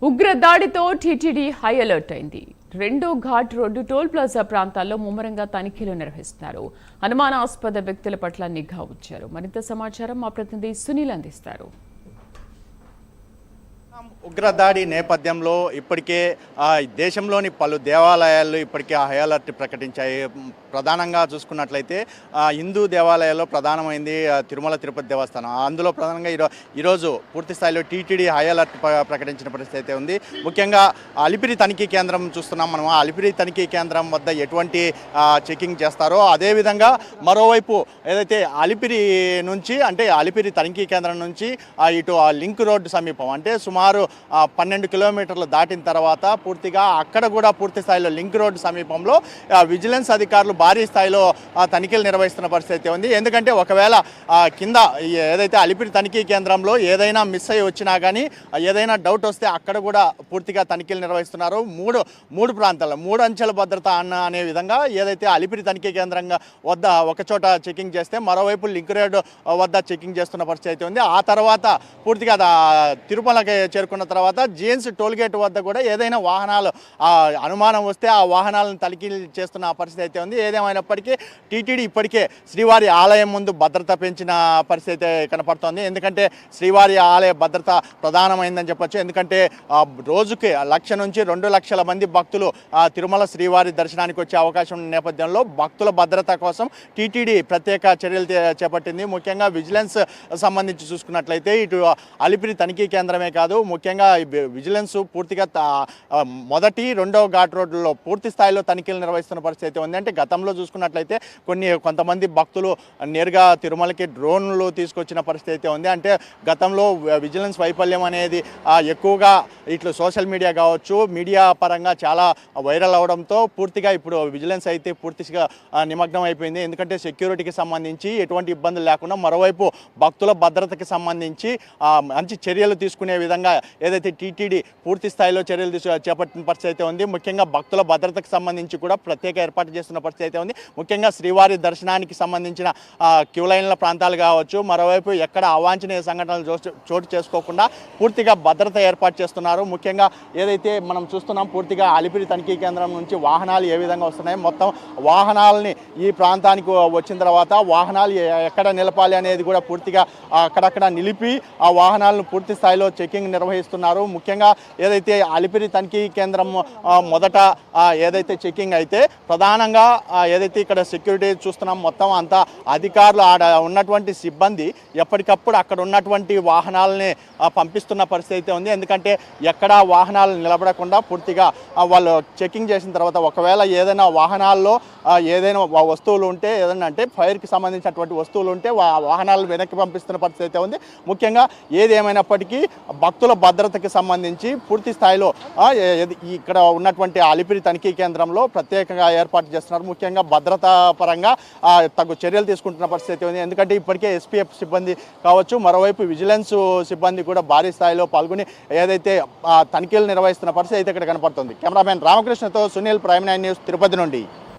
ఉగ్ర దాడితో TTD high alert అయింది. రెండో ఘాట్ రోడ్డు టోల్ ప్లాజా ప్రాంతాల్లో ముమ్మరంగా తనిఖీలు నిర్వహిస్తున్నారు. అనుమానాస్పద వ్యక్తుల పట్ల నిఘా ఉంచారు. మరింత సమాచారం మా ప్రతినిధి సునీల్ అందిస్తారు. ఉగ్రదాడి నేపథ్యంలో ఇప్పటికే దేశంలోని పలు దేవాలయాలు ఇప్పటికే హై అలర్ట్ ప్రకటించాయి. ప్రధానంగా చూసుకున్నట్లయితే హిందూ దేవాలయాల్లో ప్రధానమైంది తిరుమల తిరుపతి దేవస్థానం. అందులో ప్రధానంగా ఈరోజు పూర్తి స్థాయిలో టీటీడీ హై అలర్ట్ ప్రకటించిన పరిస్థితి అయితే ఉంది. ముఖ్యంగా అలిపిరి తనిఖీ కేంద్రం చూస్తున్నాం మనం. అలిపిరి తనిఖీ కేంద్రం వద్ద ఎటువంటి చెకింగ్ చేస్తారో అదేవిధంగా మరోవైపు ఏదైతే అలిపిరి నుంచి అంటే అలిపిరి తనిఖీ కేంద్రం నుంచి ఇటు లింక్ రోడ్డు సమీపం అంటే సుమారు 12 కిలోమీటర్లు దాటిన తర్వాత పూర్తిగా అక్కడ కూడా పూర్తి స్థాయిలో లింక్ రోడ్డు సమీపంలో విజిలెన్స్ అధికారులు భారీ స్థాయిలో తనిఖీలు నిర్వహిస్తున్న పరిస్థితి ఉంది. ఎందుకంటే ఒకవేళ కింద ఏదైతే అలిపిరి తనిఖీ కేంద్రంలో ఏదైనా మిస్ అయ్యి వచ్చినా కానీ ఏదైనా డౌట్ వస్తే అక్కడ కూడా పూర్తిగా తనిఖీలు నిర్వహిస్తున్నారు. మూడు ప్రాంతాల్లో 3 అంచెల భద్రత అనే విధంగా ఏదైతే అలిపిరి తనిఖీ కేంద్రంగా వద్ద ఒకచోట చెకింగ్ చేస్తే మరోవైపు లింక్ రోడ్ వద్ద చెకింగ్ చేస్తున్న పరిస్థితి ఉంది. ఆ తర్వాత పూర్తిగా తిరుమలకి చేరుకున్న తర్వాత జిఎన్స్ టోల్గేట్ వద్ద కూడా ఏదైనా వాహనాలు అనుమానం వస్తే ఆ వాహనాలను తనిఖీలు చేస్తున్న పరిస్థితి అయితే ఉంది. ఏదేమైనప్పటికీ టీటీడీ ఇప్పటికే శ్రీవారి ఆలయం ముందు భద్రత పెంచిన పరిస్థితి కనపడుతోంది. ఎందుకంటే శ్రీవారి ఆలయ భద్రత ప్రధానమైందని చెప్పొచ్చు. ఎందుకంటే రోజుకి 1,00,000 నుంచి 2 లక్షల మంది భక్తులు తిరుమల శ్రీవారి దర్శనానికి వచ్చే అవకాశం ఉన్న నేపథ్యంలో భక్తుల భద్రత కోసం టీటీడీ ప్రత్యేక చర్యలు చేపట్టింది. ముఖ్యంగా విజిలెన్స్ సంబంధించి చూసుకున్నట్లయితే ఇటు అలిపిరి తనిఖీ కేంద్రమే కాదు, ముఖ్యంగా విజిలెన్స్ పూర్తిగా మొదటి రెండవ ఘాట్ రోడ్లలో పూర్తి స్థాయిలో తనిఖీలు నిర్వహిస్తున్న పరిస్థితి ఉంది. అంటే గతంలో చూసుకున్నట్లయితే కొంతమంది భక్తులు నేరుగా తిరుమలకి డ్రోన్లు తీసుకొచ్చిన పరిస్థితి ఉంది. అంటే గతంలో విజిలెన్స్ వైఫల్యం అనేది ఎక్కువగా ఇట్లా సోషల్ మీడియా కావచ్చు, మీడియా పరంగా చాలా వైరల్ అవడంతో పూర్తిగా ఇప్పుడు విజిలెన్స్ అయితే పూర్తిగా నిమగ్నం అయిపోయింది. ఎందుకంటే సెక్యూరిటీకి సంబంధించి ఎటువంటి ఇబ్బందులు లేకుండా మరోవైపు భక్తుల భద్రతకి సంబంధించి మంచి చర్యలు తీసుకునే విధంగా ఏదైతే టీటీడీ పూర్తి స్థాయిలో చర్యలు చేపట్టిన పరిస్థితి అయితే ఉంది. ముఖ్యంగా భక్తుల భద్రతకు సంబంధించి కూడా ప్రత్యేక ఏర్పాటు చేస్తున్న పరిస్థితి అయితే ఉంది. ముఖ్యంగా శ్రీవారి దర్శనానికి సంబంధించిన క్యూ లైన్ల ప్రాంతాలు కావచ్చు, మరోవైపు ఎక్కడ అవాంఛనీయ సంఘటనలు చోటు చేసుకోకుండా పూర్తిగా భద్రత ఏర్పాటు చేస్తున్నారు. ముఖ్యంగా ఏదైతే మనం చూస్తున్నాం పూర్తిగా అలిపిరి తనిఖీ కేంద్రం నుంచి వాహనాలు ఏ విధంగా వస్తున్నాయి, మొత్తం వాహనాలని ఈ ప్రాంతానికి వచ్చిన తర్వాత వాహనాలు ఎక్కడ నిలపాలి అనేది కూడా పూర్తిగా అక్కడక్కడ నిలిపి ఆ వాహనాలను పూర్తి స్థాయిలో చెకింగ్ నిర్వహిస్తున్నారు. ముఖ్యంగా ఏదైతే అలిపిరి తనిఖీ కేంద్రం మొదట ఏదైతే చెకింగ్ అయితే ప్రధానంగా ఏదైతే ఇక్కడ సెక్యూరిటీ చూస్తున్నాం మొత్తం అంతా అధికారులు ఆడ ఉన్నటువంటి సిబ్బంది ఎప్పటికప్పుడు అక్కడ ఉన్నటువంటి వాహనాలని పంపిస్తున్న పరిస్థితి అయితే ఉంది. ఎందుకంటే ఎక్కడా వాహనాలు నిలబడకుండా పూర్తిగా వాళ్ళు చెకింగ్ చేసిన తర్వాత ఒకవేళ ఏదైనా వాహనాల్లో ఏదైనా వస్తువులు ఉంటే ఏదైనా అంటే ఫైర్కి సంబంధించినటువంటి వస్తువులు ఉంటే వాహనాలు వెనక్కి పంపిస్తున్న పరిస్థితి అయితే ఉంది. ముఖ్యంగా ఏది ఏమైనప్పటికీ భక్తుల భద్రతకి సంబంధించి పూర్తి స్థాయిలో ఇక్కడ ఉన్నటువంటి అలిపిరి తనిఖీ కేంద్రంలో ప్రత్యేకంగా ఏర్పాటు చేస్తున్నారు. ముఖ్యంగా భద్రతా పరంగా తగు చర్యలు తీసుకుంటున్న పరిస్థితి ఉంది. ఎందుకంటే ఇప్పటికే ఎస్పీఎఫ్ సిబ్బంది కావచ్చు, మరోవైపు విజిలెన్స్ సిబ్బంది కూడా భారీ స్థాయిలో పాల్గొని ఏదైతే తనిఖీలు నిర్వహిస్తున్న పరిస్థితి అయితే ఇక్కడ కనపడుతుంది. కెమెరామెన్ రామకృష్ణతో సునీల్, ప్రైమ్ 9 న్యూస్, తిరుపతి నుండి.